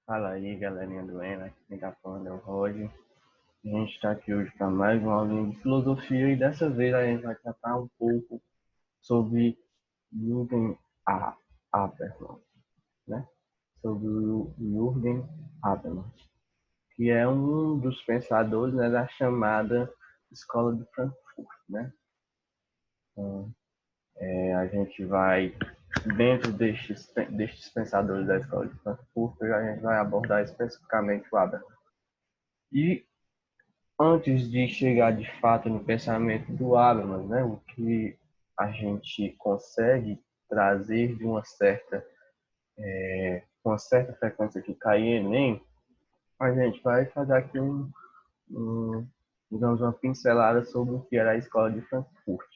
Fala aí, galerinha do ENA, quem tá falando é o Roger. A gente está aqui hoje para mais uma aulinha de filosofia e dessa vez a gente vai tratar um pouco sobre Jürgen Habermas, né? Sobre o Jürgen Habermas, que é um dos pensadores, né, da chamada Escola de Frankfurt, né? Então, a gente vai, dentro destes pensadores da Escola de Frankfurt, a gente vai abordar especificamente o Habermas. E antes de chegar de fato no pensamento do Habermas, né, o que a gente consegue trazer de uma certa frequência que cai em Enem, a gente vai fazer aqui digamos, uma pincelada sobre o que era a escola de Frankfurt,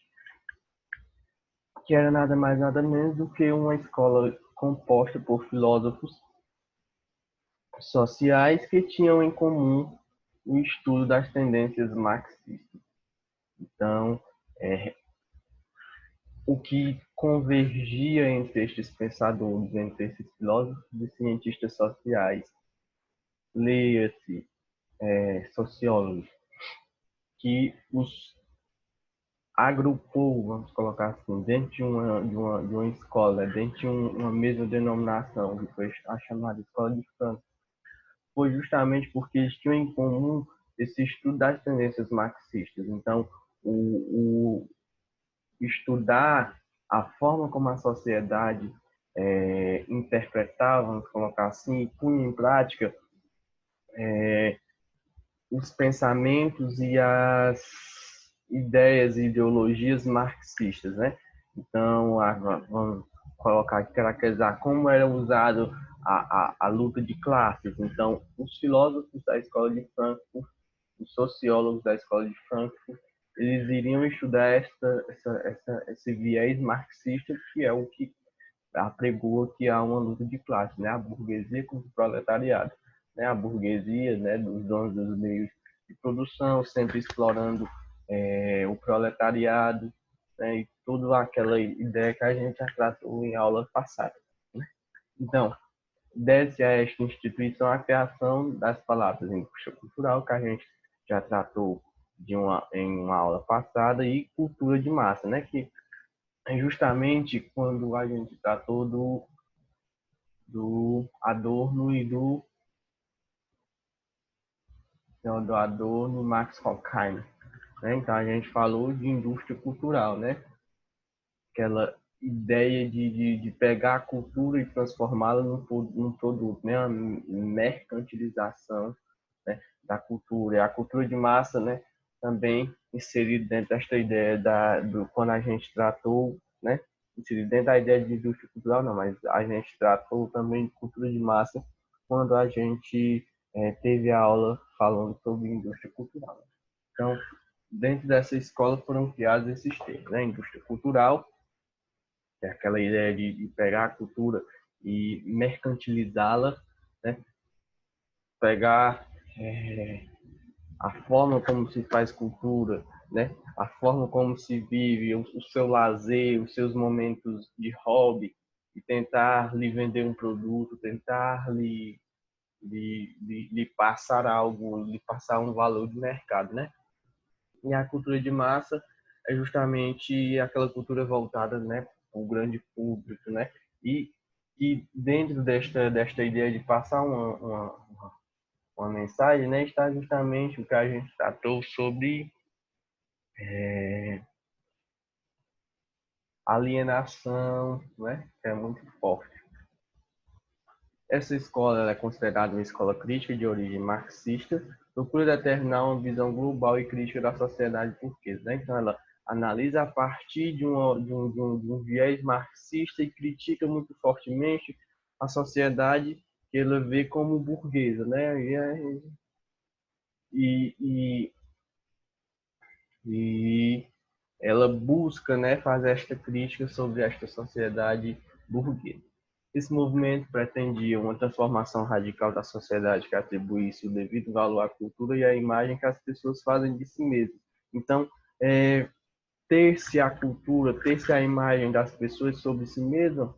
que era nada mais nada menos do que uma escola composta por filósofos sociais que tinham em comum o estudo das tendências marxistas. Então, o que convergia entre estes pensadores, entre esses filósofos e cientistas sociais, leia-se sociólogos, que os agrupou, vamos colocar assim, dentro de uma escola, dentro de uma mesma denominação, que foi a chamada Escola de Frankfurt, foi justamente porque eles tinham em comum esse estudo das tendências marxistas. Então, o estudar a forma como a sociedade interpretava, vamos colocar assim, e punha em prática os pensamentos e as ideias e ideologias marxistas, né? Então, vamos colocar aqui, caracterizar como era usado a luta de classes. Então, os filósofos da Escola de Frankfurt, os sociólogos da Escola de Frankfurt, eles iriam estudar esse viés marxista, que é o que apregou que há uma luta de classe, né? A burguesia contra o proletariado, né? A burguesia, né, dos donos dos meios de produção, sempre explorando o proletariado, né? E toda aquela ideia que a gente já tratou em aula passada, né? Então, deve-se a esta instituição a criação das palavras indústria cultural, que a gente já tratou em uma aula passada, e cultura de massa, né? Que é justamente quando a gente tratou do Adorno e do Adorno e Max Horkheimer, né? Então a gente falou de indústria cultural, né? Aquela ideia de pegar a cultura e transformá-la num produto, né? A mercantilização, né, da cultura. E a cultura de massa, né, também inserido dentro desta ideia quando a gente tratou, né, inserido dentro da ideia de indústria cultural, não, mas a gente tratou também de cultura de massa quando a gente teve a aula falando sobre indústria cultural. Então, dentro dessa escola foram criados esses termos, né? Indústria cultural, que é aquela ideia de pegar a cultura e mercantilizá-la, né? Pegar a forma como se faz cultura, né? A forma como se vive, o seu lazer, os seus momentos de hobby, e tentar lhe vender um produto, tentar lhe passar algo, lhe passar um valor de mercado, né? E a cultura de massa é justamente aquela cultura voltada, né, para o grande público, né? E, e dentro desta ideia de passar uma mensagem, né, está justamente o que a gente tratou sobre alienação, né, que é muito forte. Essa escola ela é considerada uma escola crítica de origem marxista, procura determinar uma visão global e crítica da sociedade burguesa, né? Então, ela analisa a partir de um viés marxista e critica muito fortemente a sociedade que ela vê como burguesa, né? E, e, e ela busca, né, fazer esta crítica sobre esta sociedade burguesa. Esse movimento pretendia uma transformação radical da sociedade que atribuísse o devido valor à cultura e à imagem que as pessoas fazem de si mesmas. Então, ter-se a cultura, ter-se a imagem das pessoas sobre si mesmas,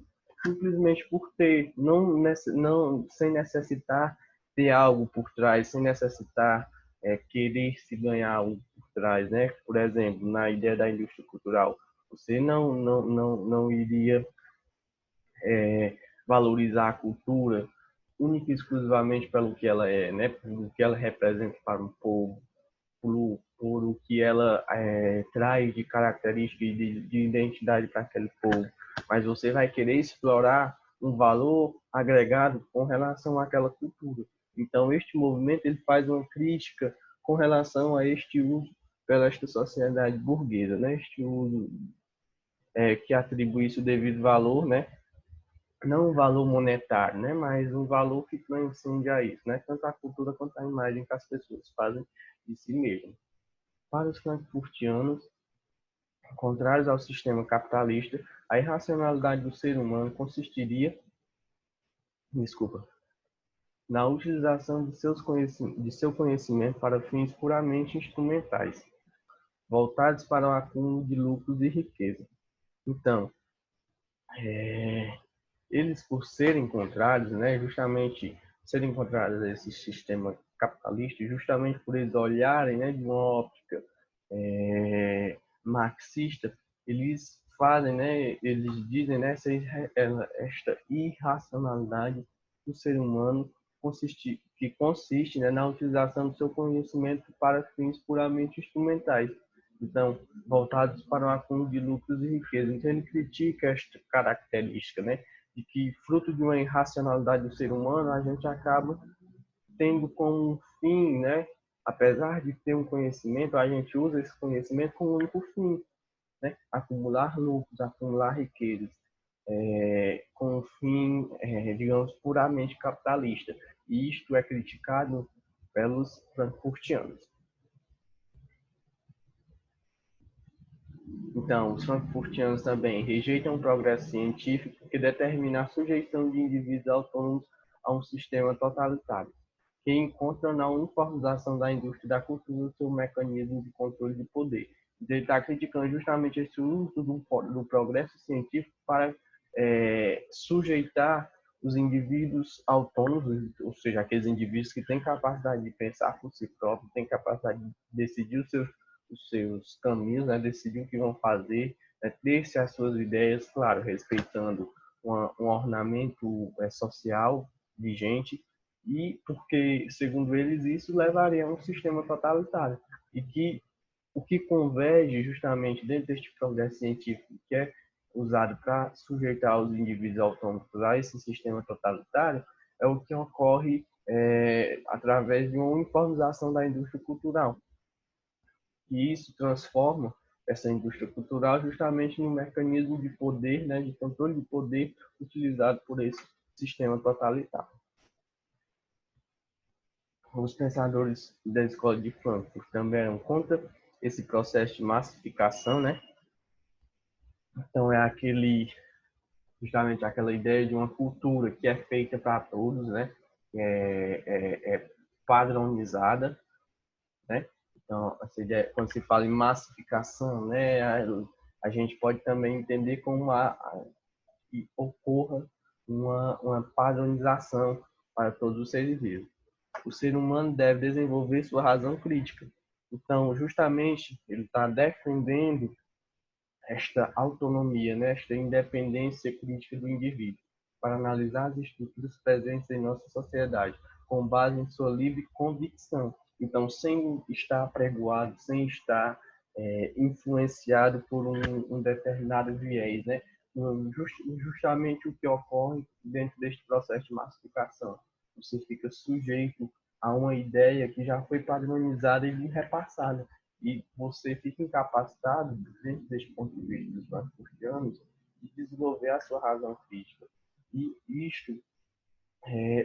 simplesmente por ter, não sem necessitar ter algo por trás, sem necessitar querer se ganhar algo por trás, né? Por exemplo, na ideia da indústria cultural, você não iria valorizar a cultura única e exclusivamente pelo que ela é, né? Pelo que ela representa para o povo, por o que ela traz de característica e de identidade para aquele povo, mas você vai querer explorar um valor agregado com relação àquela cultura. Então, este movimento ele faz uma crítica com relação a este uso pela esta sociedade burguesa, né? Este uso que atribui isso devido valor, né? Não um valor monetário, né? Mas um valor que transcende a isso, né? Tanto a cultura quanto a imagem que as pessoas fazem de si mesmas. Para os frankfurtianos, contrários ao sistema capitalista, a irracionalidade do ser humano consistiria, desculpa, na utilização de seu conhecimento para fins puramente instrumentais, voltados para o acúmulo de lucros e riqueza. Então, eles, por serem contrários, né, justamente serem contrários a esse sistema capitalista, justamente por eles olharem, né, de uma óptica marxista, eles fazem, né, eles dizem, né, esta irracionalidade do ser humano que consiste, né, na utilização do seu conhecimento para fins puramente instrumentais. Então, voltados para o acúmulo de lucros e riqueza. Então, ele critica esta característica, né, de que, fruto de uma irracionalidade do ser humano, a gente acaba tendo como fim, né, apesar de ter um conhecimento, a gente usa esse conhecimento como único fim, né, acumular lucros, acumular riquezas, com um fim, digamos, puramente capitalista. E isto é criticado pelos frankfurtianos. Então, os frankfurtianos também rejeitam o progresso científico que determina a sujeição de indivíduos autônomos a um sistema totalitário, que encontra na uniformização da indústria da cultura o seu mecanismo de controle de poder. Então, ele está criticando justamente esse uso do progresso científico para sujeitar os indivíduos autônomos, ou seja, aqueles indivíduos que têm capacidade de pensar por si próprios, têm capacidade de decidir os seus caminhos, né, decidir o que vão fazer, ter-se as suas ideias, claro, respeitando um ornamento social vigente, e porque, segundo eles, isso levaria a um sistema totalitário. E que o que converge justamente dentro deste progresso científico, que é usado para sujeitar os indivíduos autônomos a esse sistema totalitário, é o que ocorre através de uma uniformização da indústria cultural. E isso transforma essa indústria cultural justamente no mecanismo de poder, né, de controle de poder utilizado por esse sistema totalitário. Os pensadores da escola de Frankfurt também eram contra esse processo de massificação, né? Então justamente aquela ideia de uma cultura que é feita para todos, né? É padronizada, né? Então, essa ideia, quando se fala em massificação, né? A gente pode também entender como que ocorra uma padronização para todos os seres vivos. O ser humano deve desenvolver sua razão crítica. Então, justamente, ele está defendendo esta autonomia, né, esta independência crítica do indivíduo, para analisar as estruturas presentes em nossa sociedade, com base em sua livre convicção. Então, sem estar apregoado, sem estar influenciado por um determinado viés, né? Justamente o que ocorre dentro deste processo de massificação. Você fica sujeito a uma ideia que já foi padronizada e repassada. E você fica incapacitado, dentro deste ponto de vista dos frankfurtianos, de desenvolver a sua razão crítica. E isto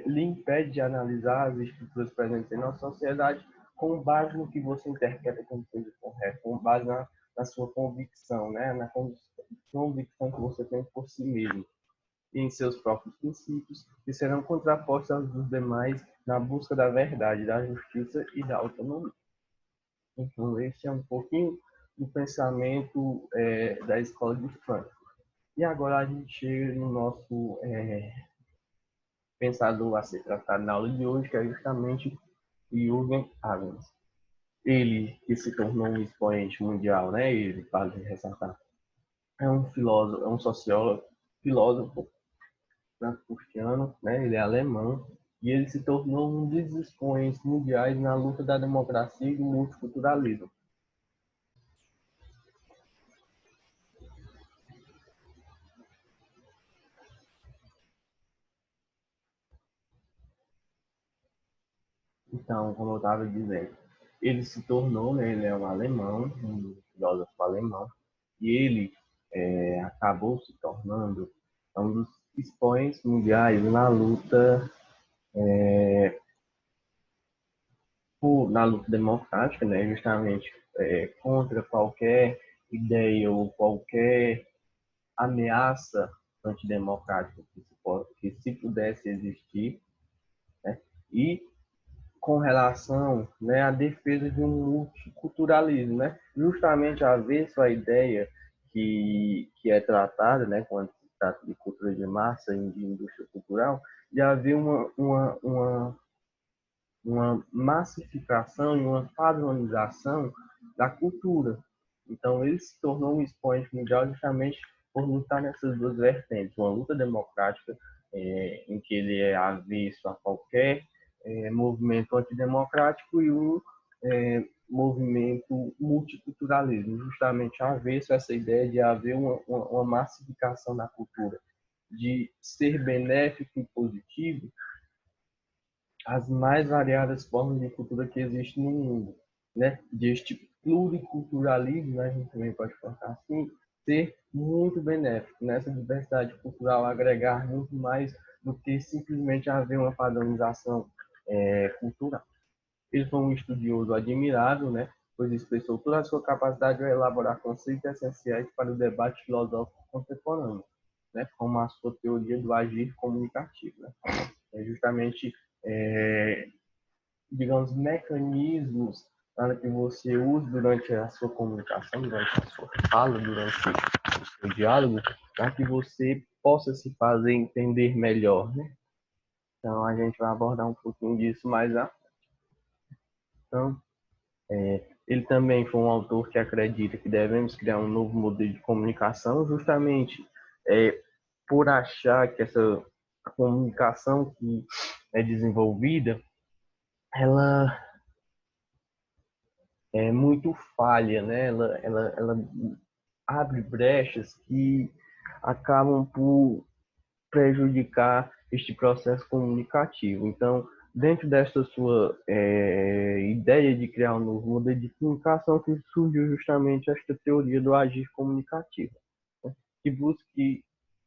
lhe impede de analisar as estruturas presentes em nossa sociedade com base no que você interpreta como seja correto, com base na sua convicção, né? Na convicção que você tem por si mesmo e em seus próprios princípios, que serão contrapostos aos dos demais na busca da verdade, da justiça e da autonomia. Então, esse é um pouquinho do pensamento da escola de Frankfurt. E agora a gente chega no nosso pensador a ser tratado na aula de hoje, que é justamente Jürgen Habermas. Ele que se tornou um expoente mundial, né? Ele, para ressaltar, é um filósofo, é um sociólogo, filósofo frankfurtiano, né? Ele é alemão e ele se tornou um dos expoentes mundiais na luta da democracia e do multiculturalismo. Então, como eu estava dizendo, ele se tornou, né? Ele é um alemão, um filósofo alemão, e ele acabou se tornando um dos expoentes mundiais na luta na luta democrática, né, justamente contra qualquer ideia ou qualquer ameaça antidemocrática que se pudesse existir, né, e com relação, né, à defesa de um multiculturalismo, né, justamente avesso à ideia que é tratada, né, quando se trata de cultura de massa e de indústria cultural, de haver uma massificação e uma padronização da cultura. Então, ele se tornou um expoente mundial justamente por lutar nessas duas vertentes. Uma luta democrática, em que ele é avesso a qualquer movimento antidemocrático, e um movimento multiculturalismo, justamente avesso a essa ideia de haver uma massificação da cultura, de ser benéfico e positivo as mais variadas formas de cultura que existem no mundo, né? Deste pluriculturalismo, né? A gente também pode colocar assim, ser muito benéfico nessa diversidade cultural, agregar muito mais do que simplesmente haver uma padronização cultural. Ele foi um estudioso admirável, né? Pois expressou toda a sua capacidade de elaborar conceitos essenciais para o debate filosófico contemporâneo, né? Como a sua teoria do agir comunicativo, né? É justamente digamos, mecanismos para que você use durante a sua comunicação, durante a sua fala, durante o seu diálogo, para que você possa se fazer entender melhor, né? Então, a gente vai abordar um pouquinho disso mais a então, ele também foi um autor que acredita que devemos criar um novo modelo de comunicação, justamente por achar que essa a comunicação que é desenvolvida, ela é muito falha, né? Ela abre brechas que acabam por prejudicar este processo comunicativo. Então, dentro dessa sua ideia de criar um novo modelo de comunicação, que surgiu justamente esta teoria do agir comunicativo, né? Que busque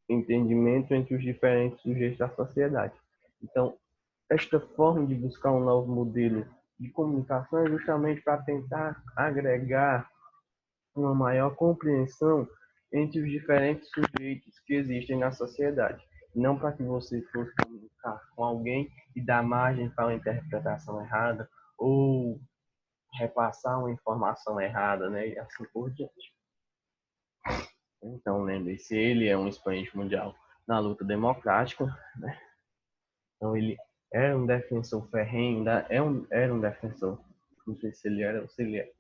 entendimento entre os diferentes sujeitos da sociedade. Então, esta forma de buscar um novo modelo de comunicação é justamente para tentar agregar uma maior compreensão entre os diferentes sujeitos que existem na sociedade. Não para que você fosse comunicar com alguém e dar margem para uma interpretação errada ou repassar uma informação errada, né? E assim por diante. Então, lembre-se, ele é um expoente mundial na luta democrática, né? Então, ele era um defensor ferrenho, ainda era um defensor. Não sei se ele era ou se ele é,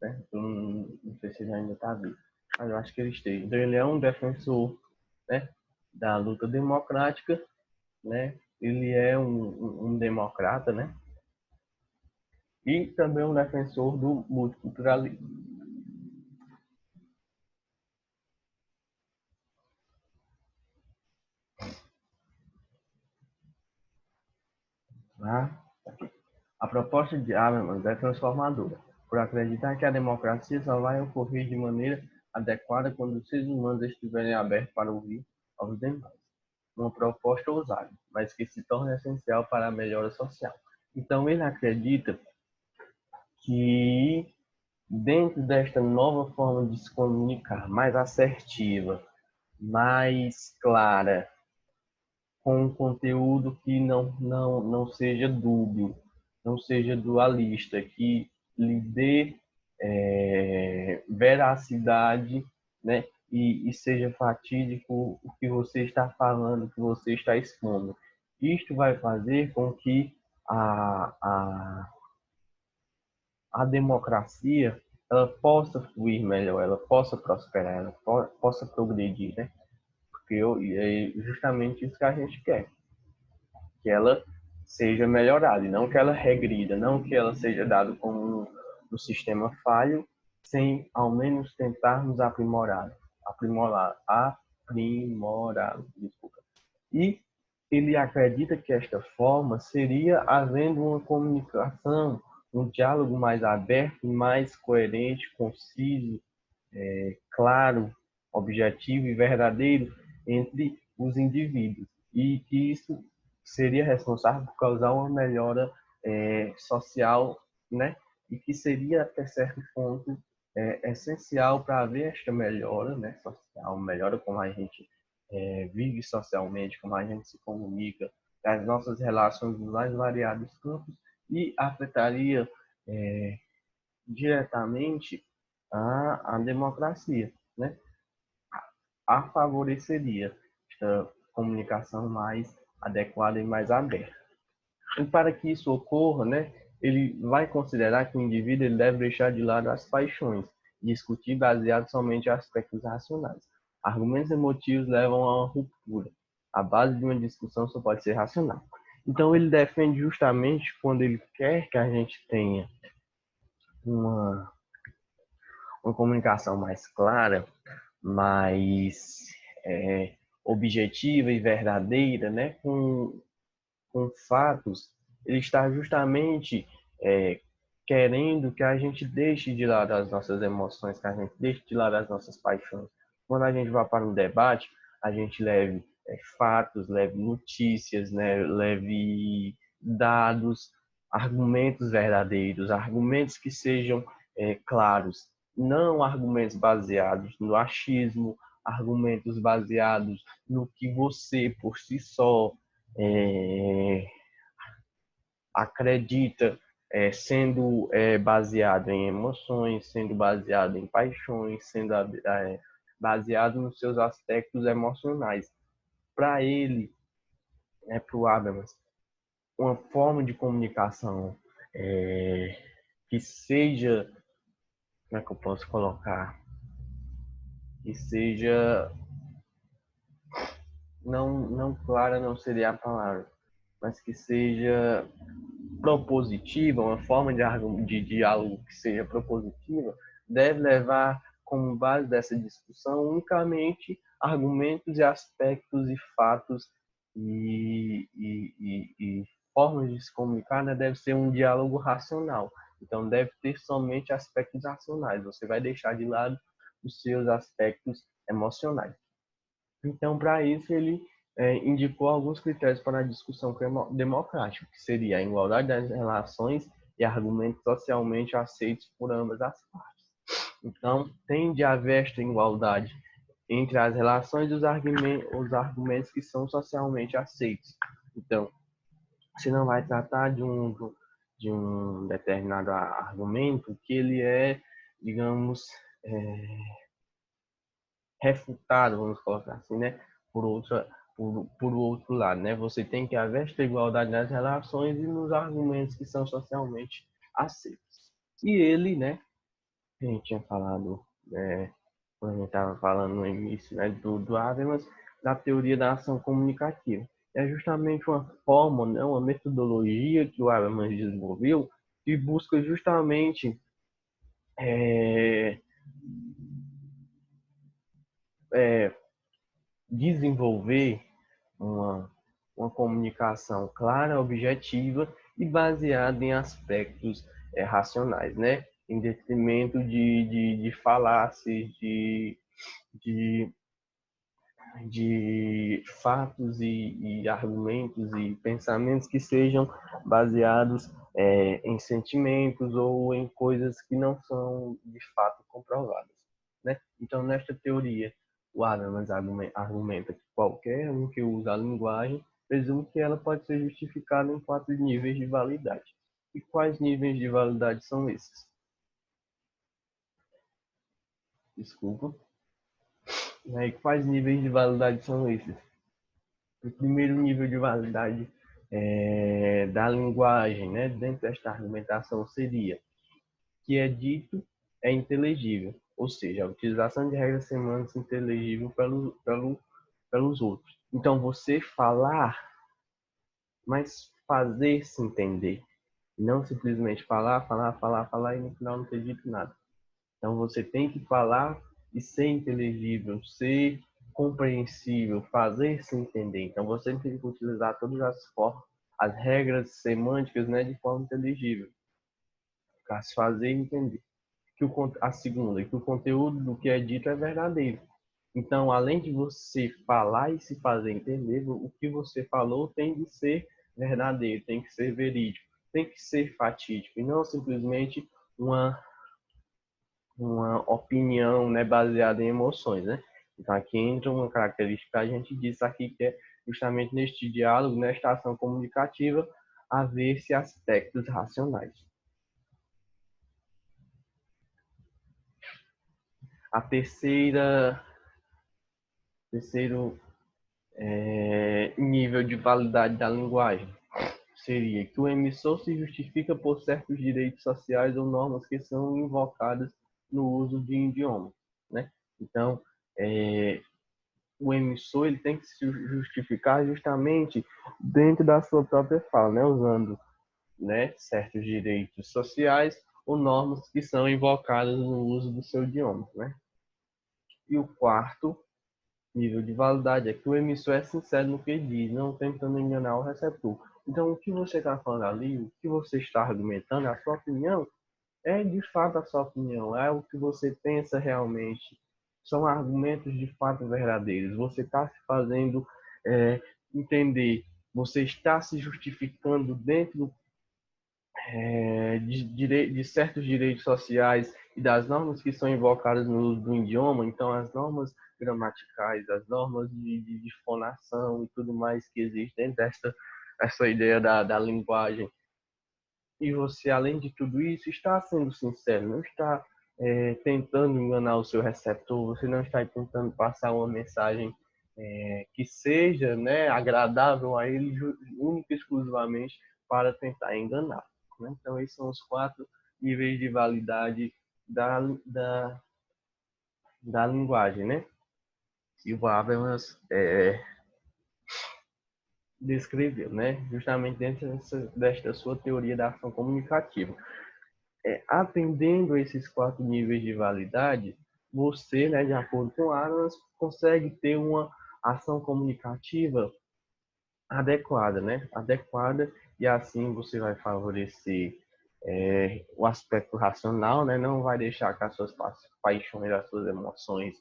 né? Não sei se ele ainda está vivo, mas eu acho que ele esteja. Então, ele é um defensor, né, da luta democrática, né? Ele é um democrata, né? E também um defensor do multiculturalismo. Tá? A proposta de Habermas é transformadora, por acreditar que a democracia só vai ocorrer de maneira adequada quando os seres humanos estiverem abertos para ouvir aos demais. Uma proposta ousada, mas que se torna essencial para a melhora social. Então, ele acredita que, dentro desta nova forma de se comunicar, mais assertiva, mais clara, com um conteúdo que não seja dúbio, não seja dualista, que lhe dê veracidade, né? e seja fatídico o que você está falando, o que você está expondo. Isto vai fazer com que a, a, a democracia ela possa fluir melhor, ela possa prosperar, ela possa progredir, né? Porque é justamente isso que a gente quer, que ela seja melhorada, e não que ela regrida, não que ela seja dada como um sistema falho, sem ao menos tentarmos aprimorar, desculpa. E ele acredita que esta forma seria havendo uma comunicação, um diálogo mais aberto, mais coerente, conciso, claro, objetivo e verdadeiro entre os indivíduos. E que isso seria responsável por causar uma melhora social, né? E que seria, até certo ponto, essencial para haver esta melhora, né? Social, melhora como a gente vive socialmente, como a gente se comunica, as nossas relações nos mais variados campos, e afetaria diretamente a democracia, né? A favoreceria esta comunicação mais adequada e mais aberta. E para que isso ocorra, né, ele vai considerar que o indivíduo ele deve deixar de lado as paixões e discutir baseado somente em aspectos racionais. Argumentos emotivos levam a uma ruptura. A base de uma discussão só pode ser racional. Então ele defende justamente quando ele quer que a gente tenha uma, uma comunicação mais clara, mais objetiva e verdadeira, né, com fatos, ele está justamente querendo que a gente deixe de lado as nossas emoções, que a gente deixe de lado as nossas paixões. Quando a gente vai para um debate, a gente leve fatos, leve notícias, né, leve dados, argumentos verdadeiros, argumentos que sejam claros, não argumentos baseados no achismo, argumentos baseados no que você, por si só, acredita, sendo baseado em emoções, sendo baseado em paixões, sendo baseado nos seus aspectos emocionais. Para ele, né, para o Habermas, uma forma de comunicação que seja, como é que eu posso colocar, que seja não clara não seria a palavra, mas que seja propositiva, uma forma de diálogo que seja propositiva, deve levar como base dessa discussão unicamente argumentos e aspectos e fatos e formas de se comunicar, né? Deve ser um diálogo racional. Então, deve ter somente aspectos racionais. Você vai deixar de lado os seus aspectos emocionais. Então, para isso, ele indicou alguns critérios para a discussão democrática, que seria a igualdade das relações e argumentos socialmente aceitos por ambas as partes. Então, tem de haver esta igualdade entre as relações e os argumentos que são socialmente aceitos. Então, você não vai tratar de um determinado argumento que ele digamos, refutado, vamos colocar assim, né? Por outro lado, né? Você tem que haver esta igualdade nas relações e nos argumentos que são socialmente aceitos. E ele, né? A gente tinha falado, quando a gente estava falando no início, né, do Habermas, da teoria da ação comunicativa. É justamente uma forma, né, uma metodologia que o Habermas desenvolveu que busca justamente é, é, desenvolver uma comunicação clara, objetiva e baseada em aspectos racionais, né? Em detrimento de falácias, de, de fatos e argumentos e pensamentos que sejam baseados em sentimentos ou em coisas que não são de fato comprovadas, né? Então, nesta teoria, o Adams argumenta que qualquer um que usa a linguagem presume que ela pode ser justificada em 4 níveis de validade. E quais níveis de validade são esses? Desculpa. Né? E quais níveis de validade são esses? O primeiro nível de validade da linguagem, né, dentro desta argumentação seria que é dito é inteligível, ou seja, a utilização de regras semânticas inteligível pelos outros. Então, você falar, mas fazer se entender. Não simplesmente falar e no final não ter dito nada. Então, você tem que falar e ser inteligível, ser compreensível, fazer se entender. Então, você tem que utilizar todas as formas, as regras semânticas, né, de forma inteligível, para se fazer entender. A segunda, que o conteúdo do que é dito é verdadeiro. Então, além de você falar e se fazer entender, o que você falou tem de ser verdadeiro, tem que ser verídico, tem que ser fatídico, e não simplesmente uma opinião, né, baseada em emoções, né? Então, aqui entra uma característica que a gente disse aqui, que é justamente neste diálogo, nesta ação comunicativa, haver-se aspectos racionais. A terceiro nível de validade da linguagem seria que o emissor se justifica por certos direitos sociais ou normas que são invocadas no uso de idioma, né? Então, o emissor ele tem que se justificar justamente dentro da sua própria fala, né? Usando, né, certos direitos sociais ou normas que são invocadas no uso do seu idioma, né? E o quarto nível de validade é que o emissor é sincero no que diz, não tentando enganar o receptor. Então, o que você está falando ali, o que você está argumentando, a sua opinião, é de fato a sua opinião, é o que você pensa realmente. São argumentos de fato verdadeiros. Você está se fazendo entender, você está se justificando dentro de certos direitos sociais e das normas que são invocadas no uso do idioma, então as normas gramaticais, as normas de fonação e tudo mais que existem dentro essa ideia da linguagem. E você, além de tudo isso, está sendo sincero, não está tentando enganar o seu receptor, você não está tentando passar uma mensagem que seja, né, agradável a ele única e exclusivamente para tentar enganar. Né? Então, esses são os 4 níveis de validade da, da, da linguagem, né? E o Habermas descreveu, né? Justamente dentro desta sua teoria da ação comunicativa. Atendendo a esses 4 níveis de validade, você, né, de acordo com Habermas, consegue ter uma ação comunicativa adequada, né? Adequada, e assim você vai favorecer o aspecto racional, né? Não vai deixar que as suas paixões, as suas emoções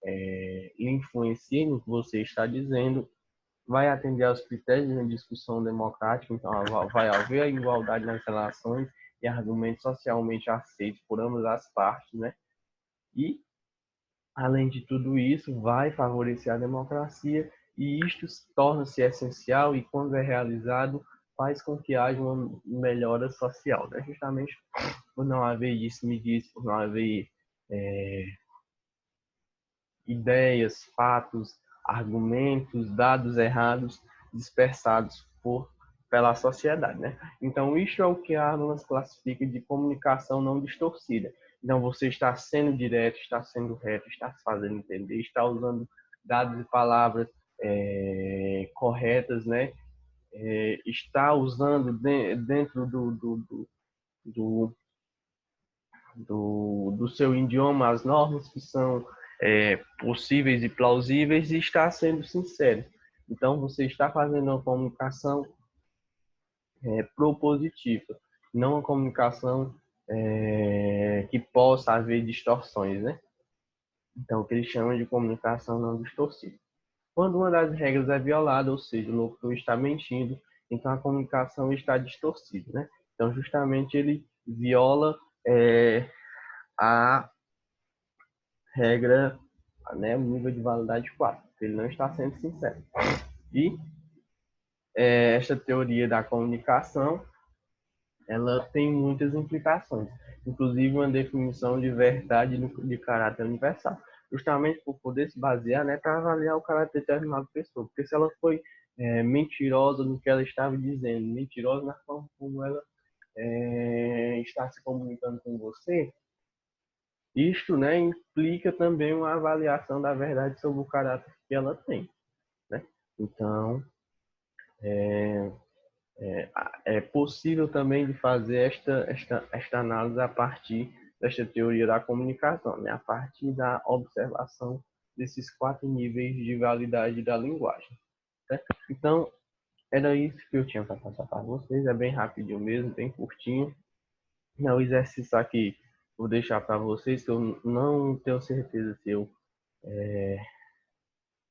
lhe influenciem no que você está dizendo, vai atender aos critérios de uma discussão democrática, então vai haver a igualdade nas relações e argumentos socialmente aceitos por ambas as partes, né? E além de tudo isso, vai favorecer a democracia e isto torna-se essencial e, quando é realizado, faz com que haja uma melhora social. Né? Justamente por não haver disse-me-disse, por não haver ideias, fatos, argumentos, dados errados dispersados pela sociedade, né? Então, isto é o que a Arnold classifica de comunicação não distorcida. Então, você está sendo direto, está sendo reto, está se fazendo entender, está usando dados e palavras corretas, né? Está usando dentro do seu idioma as normas que são possíveis e plausíveis e está sendo sincero. Então, você está fazendo uma comunicação propositiva, não uma comunicação que possa haver distorções, né? Então, o que eles chamam de comunicação não distorcida. Quando uma das regras é violada, ou seja, o locutor está mentindo, então a comunicação está distorcida, né? Então, justamente, ele viola a regra, né, o nível de validade 4. Ele não está sendo sincero. E esta teoria da comunicação, ela tem muitas implicações, inclusive uma definição de verdade de caráter universal. justamente por poder se basear, né, para avaliar o caráter de determinada pessoa. Porque se ela foi mentirosa no que ela estava dizendo, mentirosa na forma como ela está se comunicando com você, isto, né, implica também uma avaliação da verdade sobre o caráter que ela tem, né? Então, é possível também de fazer esta análise a partir desta teoria da comunicação, né? A partir da observação desses 4 níveis de validade da linguagem. Certo? Então, era isso que eu tinha para passar para vocês. É bem rapidinho mesmo, bem curtinho. O exercício aqui vou deixar para vocês, que eu não tenho certeza se eu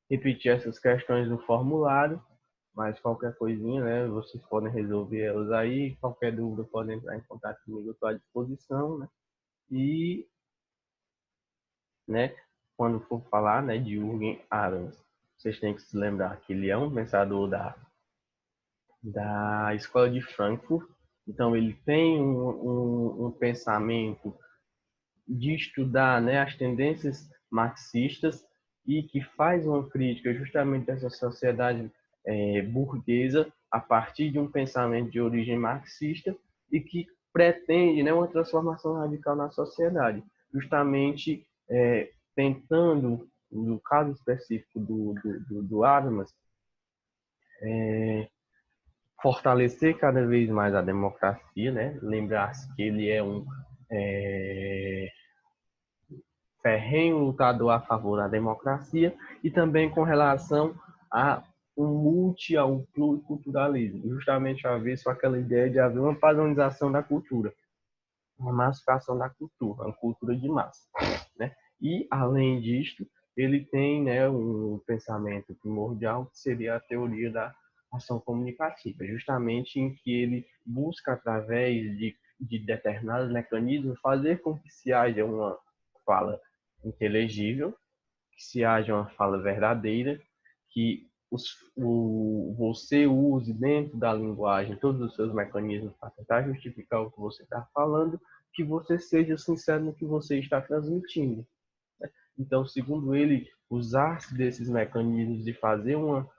repetir essas questões no formulário, mas qualquer coisinha, né, vocês podem resolver elas aí. Qualquer dúvida podem entrar em contato comigo, eu estou à disposição, né? E, né, quando for falar, né, de Jürgen Habermas, vocês têm que se lembrar que ele é um pensador da Escola de Frankfurt. Então ele tem um pensamento de estudar, né, as tendências marxistas e que faz uma crítica justamente dessa sociedade burguesa a partir de um pensamento de origem marxista e que pretende, né, uma transformação radical na sociedade, justamente tentando, no caso específico do Habermas, fortalecer cada vez mais a democracia, né? Lembrar-se que ele é um ferrenho lutador a favor da democracia e também com relação a um multi, a um pluriculturalismo, justamente a ver só aquela ideia de haver uma padronização da cultura, uma massificação da cultura, uma cultura de massa, né? E além disto, ele tem, né, um pensamento primordial que seria a teoria da ação comunicativa, justamente em que ele busca através de determinados mecanismos fazer com que se haja uma fala inteligível, que se haja uma fala verdadeira, que você use dentro da linguagem todos os seus mecanismos para tentar justificar o que você está falando, que você seja sincero no que você está transmitindo. Então, segundo ele, usar-se desses mecanismos de fazer uma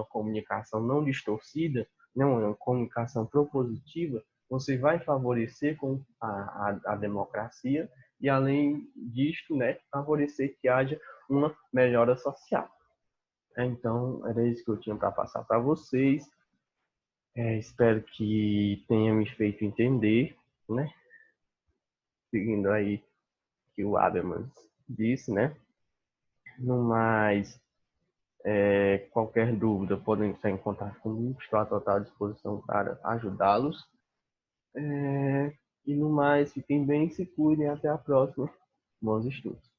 comunicação não distorcida, não, uma comunicação propositiva, você vai favorecer com a democracia e, além disto, né, favorecer que haja uma melhora social. Então, era isso que eu tinha para passar para vocês. Espero que tenha me feito entender, né? Seguindo aí o que o Habermas disse, né? No mais, qualquer dúvida podem estar em contato comigo, estou à total disposição para ajudá-los. E no mais, fiquem bem, se cuidem, até a próxima. Bons estudos.